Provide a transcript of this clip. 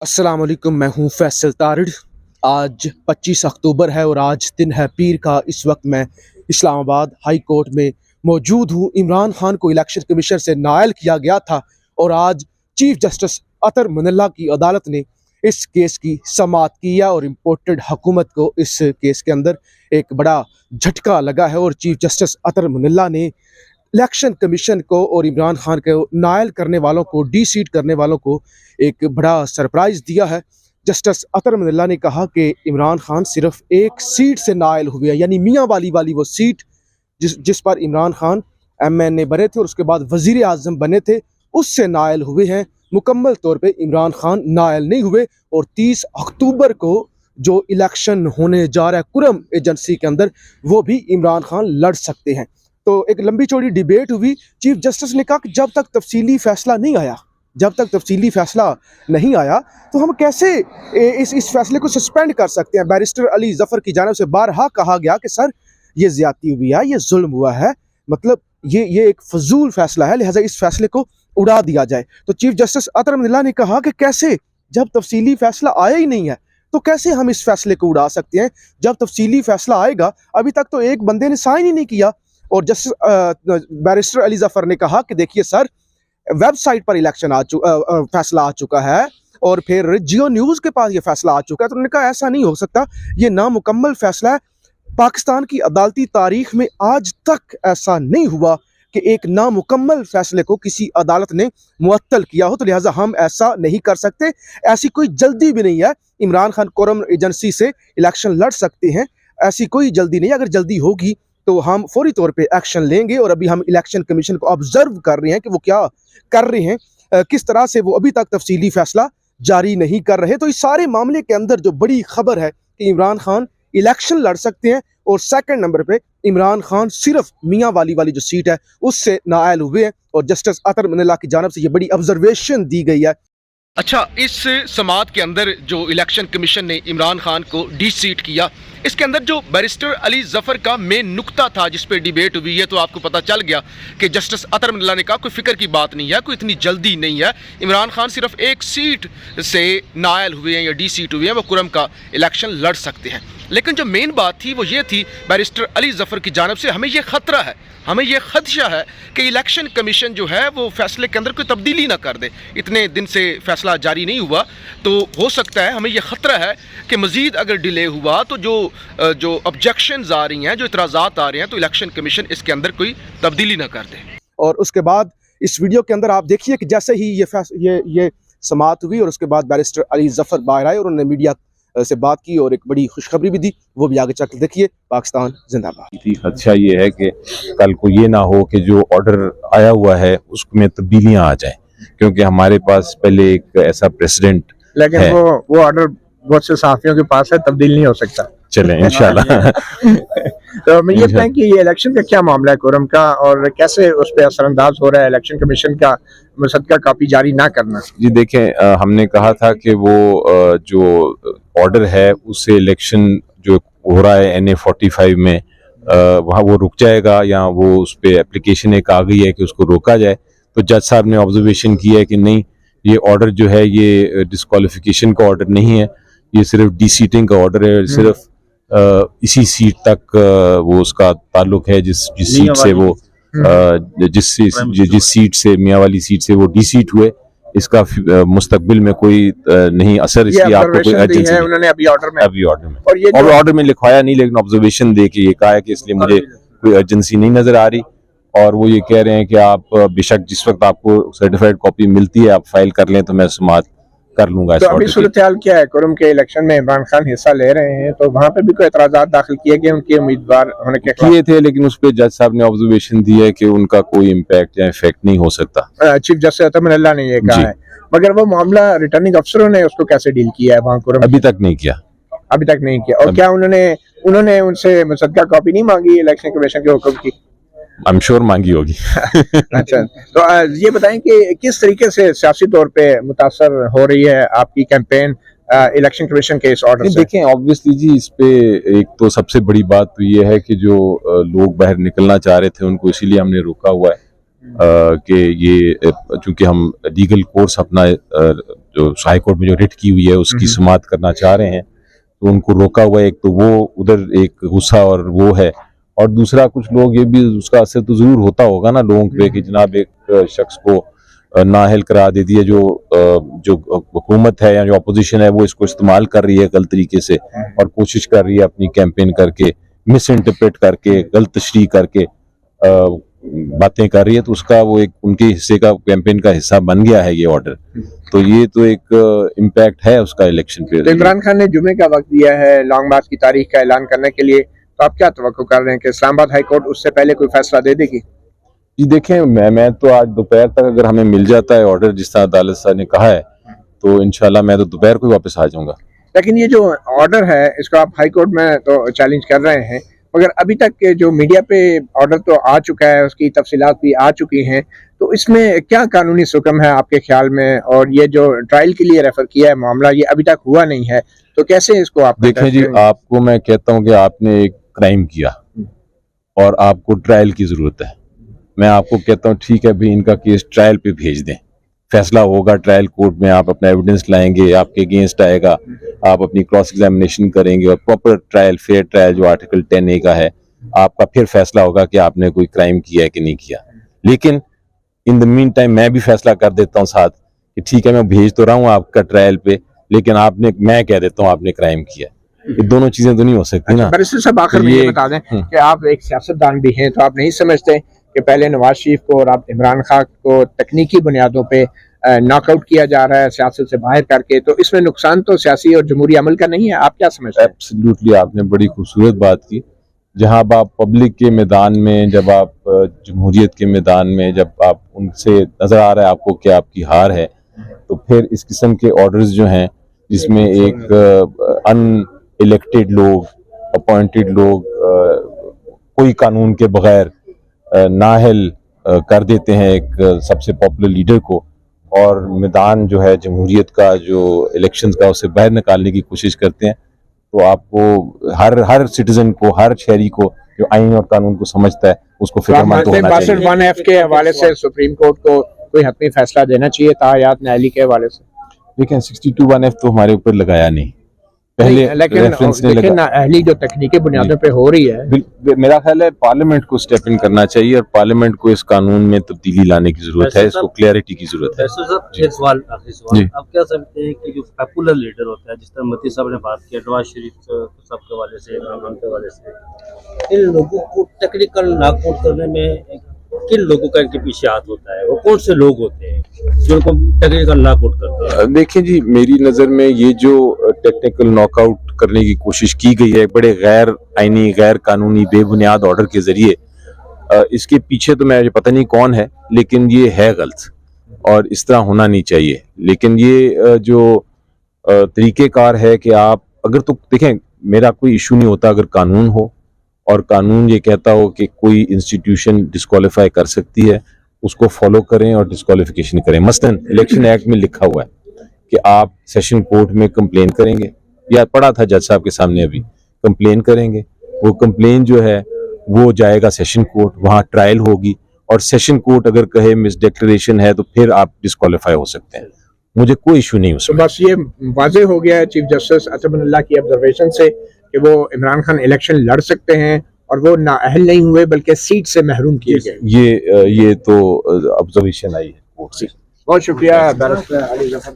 अस्सलाम वालेकुम, मैं हूं फैसल तारिड़। आज 25 अक्टूबर है और आज दिन है पीर का। इस वक्त मैं इस्लामाबाद हाई कोर्ट में मौजूद हूं। इमरान खान को इलेक्शन कमीशन से नायल किया गया था और आज चीफ जस्टिस अतर मुनल्ला की अदालत ने इस केस की समाअत की है और इम्पोर्टेड हुकूमत को इस केस के अंदर एक बड़ा झटका लगा है और चीफ जस्टिस अतर मुनल्ला ने इलेक्शन कमीशन को और इमरान खान को नायल करने वालों को, डी सीट करने वालों को एक बड़ा सरप्राइज दिया है। जस्टिस अतर मुनल्ला ने कहा कि इमरान खान सिर्फ एक सीट से नायल हुए हैं, यानी मियाँ वाली वो सीट जिस पर इमरान खान MNA बने थे और उसके बाद वजीर आजम बने थे, उससे नायल हुए हैं। मुकम्मल तौर पे इमरान खान नायल नहीं हुए और 30 अक्टूबर को जो इलेक्शन होने जा रहा है कुरम एजेंसी के अंदर, वो भी इमरान खान लड़ सकते हैं। तो एक लंबी चौड़ी डिबेट हुई। चीफ जस्टिस ने कहा कि जब तक तफसीली फैसला नहीं आया तो हम कैसे इस फैसले को सस्पेंड कर सकते हैं। बैरिस्टर अली जफर की जानिब से बारहा कहा गया कि सर ये ज्यादती हुई है, ये जुल्म हुआ है, मतलब ये एक फजूल फैसला है, लिहाजा इस फैसले को उड़ा दिया जाए। तो चीफ जस्टिस अतर मुनल्ला ने कहा कि कैसे, जब तफसीली फैसला आया ही नहीं है तो कैसे हम इस फैसले को उड़ा सकते हैं। जब तफसीली फैसला आएगा, अभी तक तो एक बंदे ने साइन ही नहीं किया। और जस्टिस बैरिस्टर अली जफर ने कहा कि देखिए सर, वेबसाइट पर फैसला आ चुका है और फिर जियो न्यूज़ के पास ये फैसला आ चुका है। तो उन्होंने कहा ऐसा नहीं हो सकता, ये नामुकम्मल फैसला है। पाकिस्तान की अदालती तारीख में आज तक ऐसा नहीं हुआ कि एक नामुकम्मल फैसले को किसी अदालत ने मुअत्तल किया हो, तो लिहाजा हम ऐसा नहीं कर सकते। ऐसी कोई जल्दी भी नहीं है। इमरान खान कुरम एजेंसी से इलेक्शन लड़ सकते हैं, ऐसी कोई जल्दी नहीं। अगर जल्दी होगी तो हम फौरी तौर पे एक्शन लेंगे और अभी हम इलेक्शन कमीशन को ऑब्जर्व कर रहे हैं कि वो क्या कर रहे हैं, किस तरह से वो अभी तक तफसीली फैसला जारी नहीं कर रहे। तो इस सारे मामले के अंदर जो बड़ी खबर है कि इमरान खान इलेक्शन लड़ सकते हैं और सेकंड नंबर पे इमरान खान सिर्फ मियाँ वाली जो सीट है उससे नायल हुए हैं और जस्टिस अतर मुनल्ला की जानिब से ये बड़ी ऑब्जर्वेशन दी गई है। अच्छा, इस समाअत के अंदर जो इलेक्शन कमीशन ने इमरान खान को डी सीट किया, इसके अंदर जो बैरिस्टर अली जफर का मेन नुक्ता था जिस पे डिबेट हुई है, तो आपको पता चल गया कि जस्टिस अतर मुनल्ला ने कहा कोई फिक्र की बात नहीं है, कोई इतनी जल्दी नहीं है। इमरान खान सिर्फ एक सीट से नायल हुए हैं या डी सीट हुए हैं, वो कुरम का इलेक्शन लड़ सकते हैं। लेकिन जो मेन बात थी वो ये थी बैरिस्टर अली जफर की जानिब से, हमें ये खतरा है, हमें ये खदशा है कि इलेक्शन कमीशन जो है वो फैसले के अंदर कोई तब्दीली ना कर दे। इतने दिन से फैसला जारी नहीं हुआ, तो हो सकता है, हमें ये खतरा है कि मज़ीद अगर डिले हुआ तो जो ऑब्जेक्शंस आ रही हैं, जो इतराज़ात आ रहे हैं, तो इलेक्शन कमीशन इसके अंदर कोई तब्दीली ना कर दे। और उसके बाद इस वीडियो के अंदर आप देखिए कि जैसे ही ये समाअत हुई और उसके बाद बैरिस्टर अली जफर बाहर आए और उन्होंने मीडिया से बात की और एक बड़ी खुशखबरी भी दी, वो भी आगे चलकर देखिए। पाकिस्तान जिंदाबाद। खदशा ये है कि कल को ये ना हो कि जो ऑर्डर आया हुआ है उसमें तब्दीलियां आ जाएं, क्योंकि हमारे पास पहले एक ऐसा प्रेसिडेंट, लेकिन वो ऑर्डर बहुत से सहाफियों के पास है, तब्दील नहीं हो सकता। चलें इंशाल्लाह। तो मैं ये बताएं कि ये इलेक्शन का क्या मामला है कुरम का, और कैसे उस पर असरअंदाज हो रहा है इलेक्शन कमीशन का मुसद्दका कॉपी जारी ना करना। जी देखें, हमने कहा था कि वो जो ऑर्डर है उससे इलेक्शन जो हो रहा है NA 45 में, वहाँ वो रुक जाएगा या वो उस पर एप्लीकेशन एक आ गई है कि उसको रोका जाए। तो जज साहब ने ऑब्जर्वेशन किया है कि नहीं, ये ऑर्डर जो है ये डिस्क्वालिफिकेशन का ऑर्डर नहीं है, ये सिर्फ डी सीटिंग का ऑर्डर है। सिर्फ इसी सीट तक वो उसका ताल्लुक है जिस सीट से वो जिस सीट से मियाँ वाली सीट से वो डी सीट हुए। इसका मुस्तकबिल में कोई नहीं असर, इसकी आपको कोई अर्जेंसी है। उन्होंने अभी ऑर्डर में और ऑर्डर में लिखवाया नहीं, लेकिन ऑब्जर्वेशन दे के ये कहा है कि इसलिए मुझे कोई अर्जेंसी नहीं नजर आ रही। और वो ये कह रहे हैं कि आप बेशक जिस वक्त आपको सर्टिफाइड कॉपी मिलती है आप फाइल कर लें, तो मैं समाअत कर लूंगा। तो अभी सूरत हाल क्या है? कुरम के इलेक्शन में इमरान खान हिस्सा ले रहे हैं, तो वहाँ पे भी कोई एतराज़ात दाखिल किए गए उनके उम्मीदवार होने के किए थे, लेकिन उस पर जज साहब ने ऑब्जर्वेशन दी है कि उनका कोई इम्पैक्ट या इफेक्ट नहीं हो सकता। चीफ जस्टिस अतर मुनल्ला ने ये कहा है, मगर वो मामला रिटर्निंग अफसरों ने उसको कैसे डील किया है वहाँ कुरम? अभी तक नहीं किया। और क्या उन्होंने उनसे मुसद्दका कॉपी नहीं मांगी इलेक्शन कमीशन के हुक्म की? आई एम श्योर मांगी होगी। अच्छा, तो ये बताएं कि किस तरीके से सियासी तौर पे मुतासर हो रही है आपकी कैंपेन इलेक्शन कमीशन के इस ऑर्डर से? देखें, ऑब्वियसली जी, इस पे एक तो सबसे बड़ी बात तो ये है कि जो लोग बाहर निकलना चाह रहे थे उनको इसीलिए हमने रोका हुआ है कि ये चूंकि हम लीगल कोर्स अपना जो हाई कोर्ट में जो रिट की हुई है उसकी समाअत करना चाह रहे हैं, तो उनको रोका हुआ है। एक तो वो उधर एक गुस्सा और वो है, और दूसरा कुछ लोग ये भी उसका असर तो जरूर होता होगा ना लोगों पे कि जनाब एक शख्स को नाअहल करार दे दिया, जो हुकूमत है या जो अपोजिशन है वो इसको इस्तेमाल कर रही है गलत तरीके से और कोशिश कर रही है अपनी कैंपेन करके मिस इंटरप्रेट करके गलत तशरीह करके बातें कर रही है, तो उसका वो एक उनके हिस्से का कैंपेन का हिस्सा बन गया है ये ऑर्डर। तो ये तो एक इम्पैक्ट है उसका इलेक्शन पे। तो इमरान खान ने जुमे का वक्त दिया है लॉन्ग मार्च की तारीख का ऐलान करने के लिए, तो आप क्या तवक्को कर रहे हैं कि इस्लामाबाद हाई कोर्ट उससे पहले कोई फैसला दे देगी? जी देखें, मैं तो आज दोपहर तक अगर हमें मिल जाता है ऑर्डर जिस तरह अदालत साहब ने कहा है, तो इंशाल्लाह मैं तो दोपहर को ही वापस आ जाऊंगा। लेकिन ये जो ऑर्डर है इसको आप हाई कोर्ट में तो चैलेंज कर रहे हैं, मगर अभी तक के जो मीडिया पे ऑर्डर तो आ चुका है, उसकी तफसीलात भी आ चुकी हैं, तो इसमें क्या कानूनी हुक्म है आपके ख्याल में? और ये जो ट्रायल के लिए रेफर किया है मामला, ये अभी तक हुआ नहीं है, तो कैसे इसको आप देखें जी, आपको मैं कहता हूं कि आपने एक क्राइम किया और आपको ट्रायल की जरूरत है। मैं आपको कहता हूं ठीक है भाई, इनका केस ट्रायल पे भेज दें, फैसला होगा ट्रायल कोर्ट में, आप अपना एविडेंस लाएंगे, आपके अगेंस्ट आएगा, आप अपनी क्रॉस एग्जामिनेशन करेंगे और प्रॉपर ट्रायल, फेयर ट्रायल जो आर्टिकल 10A का है, आपका फिर फैसला होगा कि आपने कोई क्राइम किया है कि नहीं किया। लेकिन इन द मीन टाइम मैं भी फैसला कर देता हूं साथ कि ठीक है मैं भेज तो रहा हूं आपका ट्रायल पे, लेकिन मैं कह देता हूं आपने क्राइम किया। ये दोनों चीजें तो नहीं हो सकती ना। बैरिस्टर साहब, आखिर में ये बता दें कि आप एक सियासतदान भी हैं, तो आप नहीं समझते कि पहले नवाज शरीफ को और आप इमरान खान को तकनीकी बुनियादों पे नॉकआउट किया जा रहा है सियासत से बाहर करके, तो इसमें नुकसान तो सियासी और जमहूरी अमल का नहीं है? आप क्या समझते हैं? एब्सोल्युटली, आपने बड़ी खूबसूरत बात की। जहां आप पब्लिक के मैदान में, जब आप जमहूरियत के मैदान में, जब आप उनसे नजर आ रहा है आपको कि आपकी हार है, तो फिर इस किस्म के ऑर्डर्स जो हैं जिसमें एक अनइलेक्टेड लोग, अपॉइंटेड लोग कोई कानून के बगैर नाअहल कर देते हैं एक सबसे पॉपुलर लीडर को, और मैदान जो है जमहूरियत का, जो इलेक्शंस का, उसे बाहर निकालने की कोशिश करते हैं, तो आपको हर सिटीजन को, हर शहरी को जो आईन और कानून को समझता है उसको फिक्रमंद होना चाहिए। 1F के हवाले से सुप्रीम कोर्ट को कोई हतमी फैसला देना चाहिए था हयात न्यायालय के हवाले से? लेकिन 62(1F तो हमारे ऊपर लगाया नहीं, पहले रेफरेंस ने लगा। अहली जो तकनीकी बुनियादों पे हो रही है, मेरा ख्याल है पार्लियामेंट को स्टेप इन करना चाहिए और पार्लियामेंट को इस कानून में तब्दीली लाने की जरूरत है, इसको क्लैरिटी की जरूरत है। एक सवाल, आखिरी सवाल, आप क्या समझते हैं कि जो पॉपुलर लीडर होता है, जिस तरह मती साहब ने बात की नवाज शरीफ साहब के हवाले से, इमरान खान के हवाले से, इन लोगों को टेक्निकल नॉकआउट करने में किन लोगों का इनके पीछे हाथ होता है? वो कौन से लोग होते हैं जो उनको टेक्निकल नॉकआउट करते हैं? देखिए जी, मेरी नजर में ये जो टेक्निकल नॉकआउट करने की कोशिश की गई है बड़े गैर आईनी, गैर कानूनी, बेबुनियाद ऑर्डर के जरिए, इसके पीछे तो मुझे पता नहीं कौन है, लेकिन ये है गलत और इस तरह होना नहीं चाहिए। लेकिन ये जो तरीकेकार है कि आप अगर, तो देखें, मेरा कोई इशू नहीं होता अगर कानून हो और कानून ये कहता हो कि कोई इंस्टीट्यूशन डिस्क्वालीफाई कर सकती है, उसको फॉलो करें और डिस्क्वालिफिकेशन करें। मसलन इलेक्शन एक्ट में लिखा हुआ है कि आप सेशन कोर्ट में कंप्लेन करेंगे, या पढ़ा था जज साहब के सामने अभी, कंप्लेन करेंगे, वो कंप्लेन जो है वो जाएगा सेशन कोर्ट, वहाँ ट्रायल होगी, और सेशन कोर्ट अगर कहे मिस डिक्लेरेशन है तो फिर आप डिस्क्वालीफाई हो सकते हैं। मुझे कोई इशू नहीं उसमें। तो बस ये वाजे हो गया है चीफ जस्टिस अतबुल्लाह की ऑब्जर्वेशन से कि वो इमरान खान इलेक्शन लड़ सकते हैं और वो नाअहल नहीं हुए बल्कि सीट से महरूम किए गए। ये तो ऑब्जर्वेशन आई है कोर्ट से। बहुत शुक्रिया बैरिस्टर अली जफर।